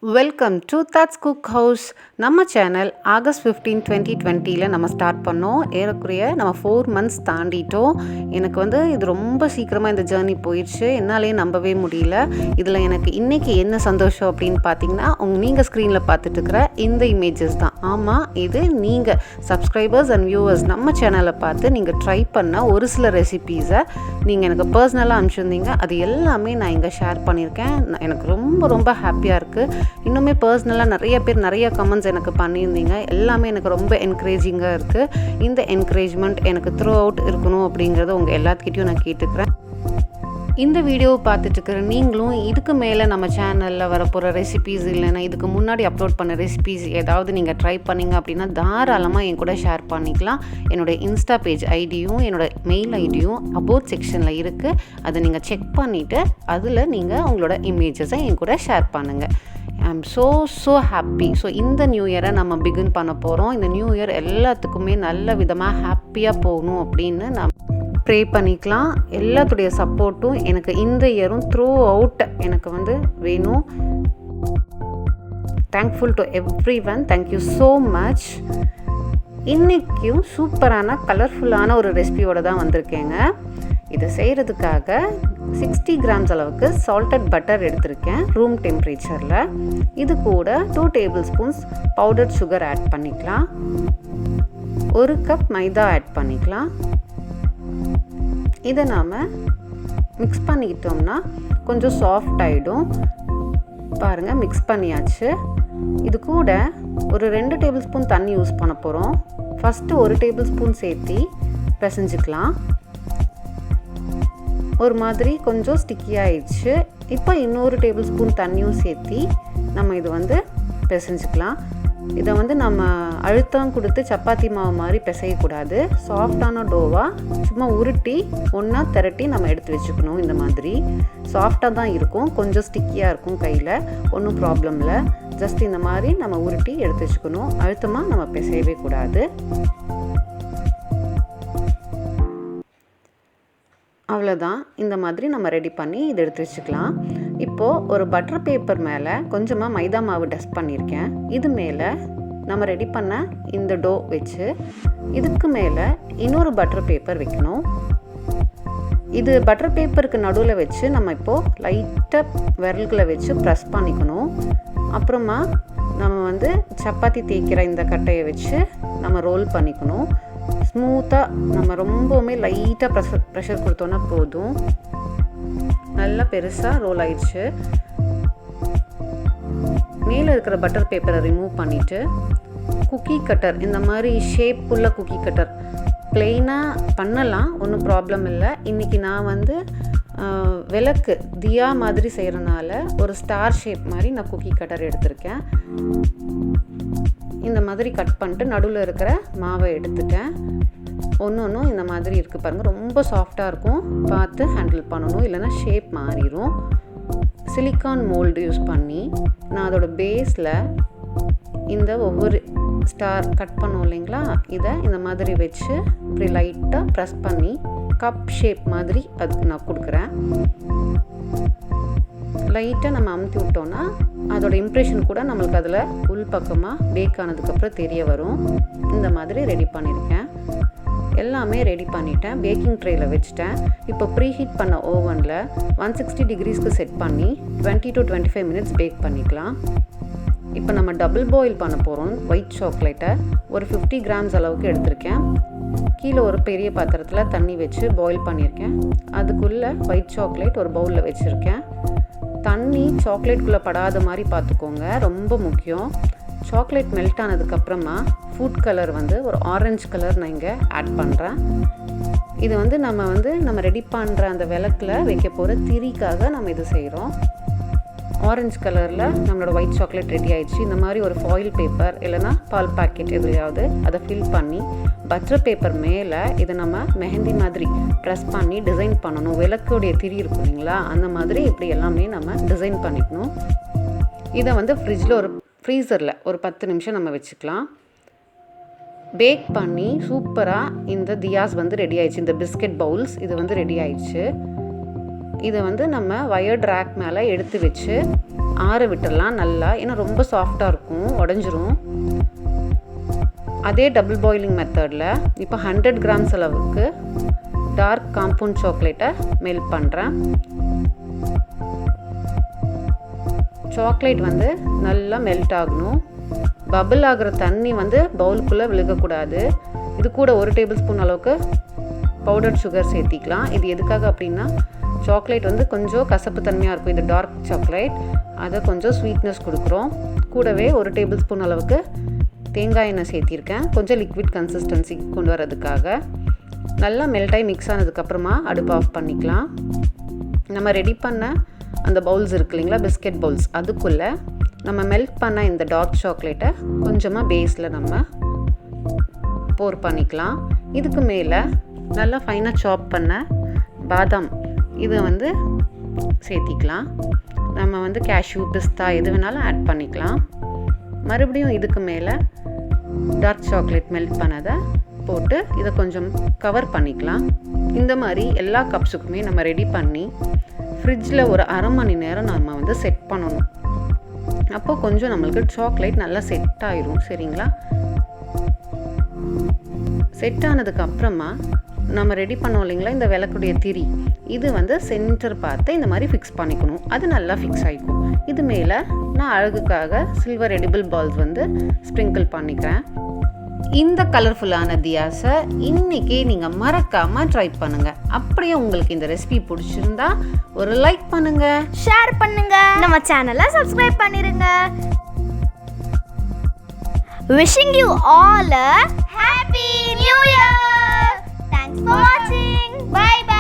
Welcome to that's Cookhouse. நம்ம channel August 15, 2020 நம்ம start பண்ணோம். ஏறக்குறைய நம்ம 4 months தாண்டிட்டோம். எனக்கு இது ரொம்ப சீக்கிரமாக இந்த ஜேர்னி போயிடுச்சு. என்னாலே நம்பவே முடியல. இதில் எனக்கு இன்றைக்கி என்ன சந்தோஷம் அப்படின்னு பார்த்தீங்கன்னா, நீங்கள் ஸ்க்ரீனில் பார்த்துட்டு இருக்கிற இந்த இமேஜஸ் தான். ஆமாம், இது நீங்கள் சப்ஸ்கிரைபர்ஸ் அண்ட் வியூவர்ஸ் நம்ம சேனலை பார்த்து நீங்கள் ட்ரை பண்ண ஒரு சில ரெசிபீஸை நீங்கள் எனக்கு பர்சனலாக அனுப்பிச்சிருந்தீங்க. அது எல்லாமே நான் இங்கே ஷேர் பண்ணியிருக்கேன். எனக்கு ரொம்ப ரொம்ப ஹாப்பியாக இருக்குது. இன்னுமே பர்சனலாக நிறைய பேர் நிறைய கமெண்ட்ஸ் எனக்கு பண்ணியிருந்தீங்க. எல்லாமே எனக்கு ரொம்ப என்கரேஜிங்காக இருக்குது. இந்த என்கரேஜ்மெண்ட் எனக்கு த்ரூ அவுட் இருக்கணும் அப்படிங்கிறத உங்கள் எல்லாத்துக்கிட்டையும் நான் கேட்டுக்கிறேன். இந்த வீடியோவை பார்த்துட்டுருக்கிற நீங்களும் இதுக்கு மேலே நம்ம சேனலில் வரப்போகிற ரெசிபீஸ் இல்லைன்னா இதுக்கு முன்னாடி அப்லோட் பண்ண ரெசிபீஸ் ஏதாவது நீங்கள் ட்ரை பண்ணிங்க அப்படின்னா தாராளமாக என் கூட ஷேர் பண்ணிக்கலாம். என்னோடய இன்ஸ்டா பேஜ் ஐடியும் என்னோடய மெயில் ஐடியும் அபோட் செக்ஷனில் இருக்குது. அதை நீங்கள் செக் பண்ணிவிட்டு அதில் நீங்கள் உங்களோட இமேஜஸை என் கூட ஷேர் பண்ணுங்கள். ஐ ஆம் ஸோ ஹாப்பி. ஸோ இந்த நியூ இயரை நம்ம பிகின் பண்ண போகிறோம். இந்த நியூ இயர் எல்லாத்துக்குமே நல்ல விதமாக ஹாப்பியாக போகணும் அப்படின்னு நான் ப்ரே பண்ணிக்கலாம். எல்லாத்துடைய சப்போர்ட்டும் எனக்கு இந்த இயரும் த்ரூ அவுட் எனக்கு வேணும். Thankful to every one. Thank you so much. இன்றைக்கும் சூப்பரான கலர்ஃபுல்லான ஒரு ரெசிபியோடு தான் வந்திருக்கேங்க. இதை செய்கிறதுக்காக 60 grams அளவுக்கு சால்டட் பட்டர் எடுத்திருக்கேன் ரூம் டெம்பரேச்சரில். இது கூட 2 tablespoons பவுடர் சுகர் ஆட் பண்ணிக்கலாம். 1 கப் மைதா ஆட் பண்ணிக்கலாம். இதை நாம் மிக்ஸ் பண்ணிக்கிட்டோம்னா கொஞ்சம் சாஃப்ட் ஆகிடும். பாருங்கள், மிக்ஸ் பண்ணியாச்சு. இது கூட ஒரு 2 tablespoon தண்ணி யூஸ் பண்ண போகிறோம். ஃபஸ்ட்டு 1 tablespoon சேர்த்தி பிசைஞ்சிக்கலாம். ஒரு மாதிரி கொஞ்சம் ஸ்டிக்கி ஆயிடுச்சு. இப்போ இன்னொரு tablespoon தண்ணியும் சேர்த்தி நம்ம இது பிசைஞ்சிக்கலாம். இதை நம்ம அழுத்தம் கொடுத்து சப்பாத்தி மாவு மாதிரி பிசையக்கூடாது. சாஃப்டான டோவாக சும்மா உருட்டி ஒன்றா திரட்டி நம்ம எடுத்து வச்சுக்கணும். இந்த மாதிரி சாஃப்டாக தான் இருக்கும், கொஞ்சம் ஸ்டிக்கியாக இருக்கும் கையில், ஒன்றும் ப்ராப்ளம் இல்லை. ஜஸ்ட் இந்த மாதிரி நம்ம உருட்டி எடுத்து வச்சுக்கணும். அழுத்தமாக நம்ம பிசையவே கூடாது. அவ்வளோதான். இந்த மாதிரி நம்ம ரெடி பண்ணி இதை எடுத்து வச்சுக்கலாம். இப்போது ஒரு பட்டர் பேப்பர் மேலே கொஞ்சமாக மைதா மாவு டஸ்ட் பண்ணியிருக்கேன். இது மேலே நம்ம ரெடி பண்ண இந்த டோ வச்சு இதுக்கு மேலே இன்னொரு பட்டர் பேப்பர் வைக்கணும். இது பட்டர் பேப்பருக்கு நடுவில் வச்சு நம்ம இப்போது லைட்டாக விரல்களை வச்சு ப்ரெஸ் பண்ணிக்கணும். அப்புறமா நம்ம சப்பாத்தி தேய்க்கிற இந்த கட்டையை வச்சு நம்ம ரோல் பண்ணிக்கணும். ஸ்மூத்தாக நம்ம ரொம்பவுமே லைட்டாக ப்ரெஷர் கொடுத்தோன்னா போதும். நல்லா பெருசாக ரோல் ஆயிடுச்சு. மேலே இருக்கிற பட்டர் பேப்பரை ரிமூவ் பண்ணிவிட்டு குக்கி கட்டர், இந்த மாதிரி ஷேப் உள்ள குக்கி கட்டர் ப்ளெயினாக பண்ணலாம், ஒன்றும் ப்ராப்ளம் இல்லை. இன்றைக்கி நான் விளக்கு தியா மாதிரி செய்கிறனால ஒரு ஸ்டார் ஷேப் மாதிரி நான் குக்கி கட்டர் எடுத்திருக்கேன். இந்த மாதிரி கட் பண்ணிட்டு நடுவில் இருக்கிற மாவை எடுத்துட்டேன். ஒன்றும் இந்த மாதிரி இருக்குது பாருங்கள், ரொம்ப சாஃப்டாக இருக்கும். பார்த்து ஹேண்டில் பண்ணணும், இல்லைனா ஷேப் மாறிடும். சிலிக்கான் மோல்டு யூஸ் பண்ணி நான் அதோட பேஸில் இந்த ஒவ்வொரு ஸ்டார் கட் பண்ணோம் இல்லைங்களா, இதை இந்த மாதிரி வச்சு இப்படி லைட்டாக ப்ரெஸ் பண்ணி கப் ஷேப் மாதிரி அதுக்கு நான் கொடுக்குறேன். லைட்டாக நம்ம அமுத்தி விட்டோன்னா அதோட இம்ப்ரெஷன் கூட நம்மளுக்கு அதில் உள் பக்கமாக பேக் ஆனதுக்கப்புறம் தெரிய வரும். இந்த மாதிரி ரெடி பண்ணியிருக்கேன். எல்லாமே ரெடி பண்ணிட்டேன். பேக்கிங் ட்ரேயில் வச்சுட்டேன். இப்போ ப்ரீஹீட் பண்ண ஓவனில் 160 degreesக்கு செட் பண்ணி 20 to 25 minutes பேக் பண்ணிக்கலாம். இப்போ நம்ம டபுள் பாயில் பண்ண போகிறோம். ஒயிட் சாக்லேட்டை ஒரு 50 grams அளவுக்கு எடுத்திருக்கேன். கீழே ஒரு பெரிய பாத்திரத்தில் தண்ணி வச்சு பாயில் பண்ணியிருக்கேன். அதுக்குள்ளே ஒயிட் சாக்லேட் ஒரு பவுலில் வச்சுருக்கேன். தண்ணி சாக்லேட்குள்ளே படாத மாதிரி பார்த்துக்கோங்க, ரொம்ப முக்கியம். சாக்லேட் மெல்ட் ஆனதுக்கப்புறமா ஃபுட் கலர் ஒரு ஆரஞ்சு கலர் நான் இங்கே ஆட் பண்ணுறேன். இது நம்ம ரெடி பண்ணுற அந்த விளக்கில் வைக்க போகிற திரிக்காக நம்ம இது செய்கிறோம். ஆரஞ்சு கலரில் நம்மளோட ஒயிட் சாக்லேட் ரெடி ஆகிடுச்சு. இந்த மாதிரி ஒரு ஃபாயில் பேப்பர் இல்லைனா பால் பாக்கெட் எதுலையாவது அதை ஃபில் பண்ணி பட்டர் பேப்பர் மேலே இதை நம்ம மெஹந்தி மாதிரி ப்ரெஸ் பண்ணி டிசைன் பண்ணணும். விளக்குடைய திரி இருக்கும் இல்லைங்களா, அந்த மாதிரி இப்படி எல்லாமே நம்ம டிசைன் பண்ணிக்கணும். இதை ஃப்ரீசரில் ஒரு 10 நிமிஷம் நம்ம வச்சுக்கலாம். பேக் பண்ணி சூப்பராக இந்த தியாஸ் ரெடி ஆயிடுச்சு. இந்த பிஸ்கெட் பவுல்ஸ் இது ரெடி ஆயிடுச்சு. இதை நம்ம வயர்ட் ரேக் மேலே எடுத்து வச்சு ஆற விட்டுடலாம் நல்லா, ஏன்னா ரொம்ப சாஃப்டாக இருக்கும், உடஞ்சிரும். அதே டபுள் பாயிலிங் மெத்தடில் இப்போ 100 கிராம்ஸ் அளவுக்கு டார்க் காம்பவுண்ட் சாக்லேட்டை மெல்ட் பண்ணுறேன். சாக்லேட் வந்து நல்லா மெல்ட் ஆகணும். பபிள் ஆகிற தண்ணி வந்து பவுலுக்குள்ளே விழுகக்கூடாது. இது கூட 1 டேபிள் ஸ்பூன் அளவுக்கு பவுடர் சுகர் சேர்த்திக்கலாம். இது எதுக்காக அப்படின்னா சாக்லேட் வந்து கொஞ்சம் கசப்பு தன்மையாக இருக்கும், இது டார்க் சாக்லேட், அதை கொஞ்சம் ஸ்வீட்னஸ் கொடுக்குறோம். கூடவே 1 டேபிள் ஸ்பூன் அளவுக்கு தேங்காய் எண்ணெய் சேர்த்திருக்கேன், கொஞ்சம் லிக்விட் கன்சிஸ்டன்சி கொண்டு வரதுக்காக. நல்லா மெல்ட்டாகி மிக்ஸ் ஆனதுக்கப்புறமா அடுப்பு ஆஃப் பண்ணிக்கலாம். நம்ம ரெடி பண்ண அந்த பவுல்ஸ் இருக்கு இல்லைங்களா, பிஸ்கெட் பவுல்ஸ், அதுக்குள்ளே நம்ம மெல்ட் பண்ண இந்த டார்க் சாக்லேட்டை கொஞ்சமாக பேஸில் நம்ம போர் பண்ணிக்கலாம். இதுக்கு மேலே நல்லா ஃபைனாக சாப் பண்ண பாதாம் இதை வந்து சேர்த்திக்கலாம். நம்ம வந்து கேஷ்யூ, பிஸ்தா எது வேணாலும் ஆட் பண்ணிக்கலாம். மறுபடியும் இதுக்கு மேலே டார்க் சாக்லேட் மெல்ட் பண்ணதை போட்டு இதை கொஞ்சம் கவர் பண்ணிக்கலாம். இந்த மாதிரி எல்லா கப்ஸுக்குமே நம்ம ரெடி பண்ணி ஃப்ரிட்ஜில் ஒரு அரை மணி நேரம் நம்ம வந்து செட் பண்ணணும். அப்போ கொஞ்சம் நம்மளுக்கு சாக்லேட் நல்லா செட் ஆயிரும். சரிங்களா? செட் ஆனதுக்கு அப்புறமா நம்ம ரெடி பண்ணோம் இல்லைங்களா இந்த விளக்குடைய திரி, இது வந்து சென்டர் பார்த்து இந்த மாதிரி ஃபிக்ஸ் பண்ணிக்கணும். அது நல்லா ஃபிக்ஸ் ஆகிக்கும். இது மேலே நான் அழகுக்காக சில்வர் எடிபிள் பால்ஸ் வந்து ஸ்ப்ரிங்கிள் பண்ணிக்கிறேன். இந்த கலர்ஃபுல்லான தியாஸை இன்றைக்கி நீங்கள் மறக்காமல் ட்ரை பண்ணுங்கள். அப்படியே உங்களுக்கு இந்த ரெசிபி பிடிச்சிருந்தா ஒரு லைக் பண்ணுங்கள், ஷேர் பண்ணுங்கள், நம்ம சேனலை சப்ஸ்கிரைப் பண்ணிடுங்க. Wishing you all a happy new year. Thanks for watching. Bye bye.